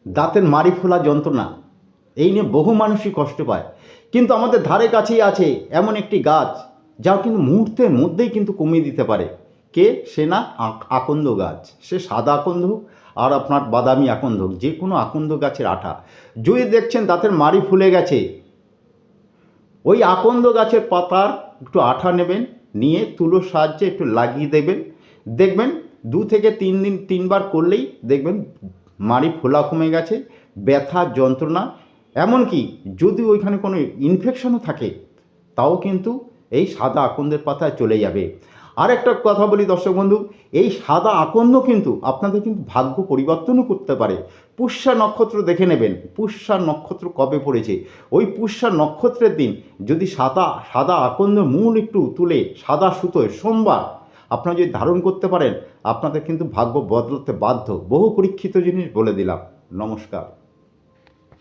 দাঁতের মাড়ি ফোলা যন্ত্রণা, এই নিয়ে বহু মানুষই কষ্ট পায়। কিন্তু আমাদের ধারে কাছেই আছে এমন একটি গাছ যা কিন্তু মুহূর্তের মধ্যেই কিন্তু কমিয়ে দিতে পারে। কে সে? না আকন্দ গাছ। সে সাদা আকন্দ হোক আর আপনার বাদামি আকন্দ হোক, যে কোনো আকন্দ গাছের আঠা। যদি দেখছেন দাঁতের মাড়ি ফুলে গেছে, ওই আকন্দ গাছের পাতার একটু আঠা নেবেন, নিয়ে তুলোর সাহায্যে একটু লাগিয়ে দেবেন। দেখবেন 2 থেকে 3 দিন 3 বার করলেই দেখবেন মাড়ি ফোলা কমে গেছে, ব্যথা যন্ত্রণা, এমনকি যদি ওইখানে কোনো ইনফেকশনও থাকে তাও কিন্তু এই সাদা আকন্দের পাতায় চলে যাবে। আর একটা কথা বলি দর্শক বন্ধু, এই সাদা আকন্দ কিন্তু আপনাদের কিন্তু ভাগ্য পরিবর্তনও করতে পারে। পুষ্যা নক্ষত্র দেখে নেবেন, পুষ্যা নক্ষত্র কবে পড়েছে, ওই পুষ্যা নক্ষত্রের দিন যদি সাদা আকন্দ মূল একটু তুলে সাদা সুতোয় সোমবার আপনারা যদি ধারণ করতে পারেন, আপনাদের কিন্তু ভাগ্য বদলাতে বাধ্য। বহু পরীক্ষিত জিনিস বলে দিলাম। নমস্কার।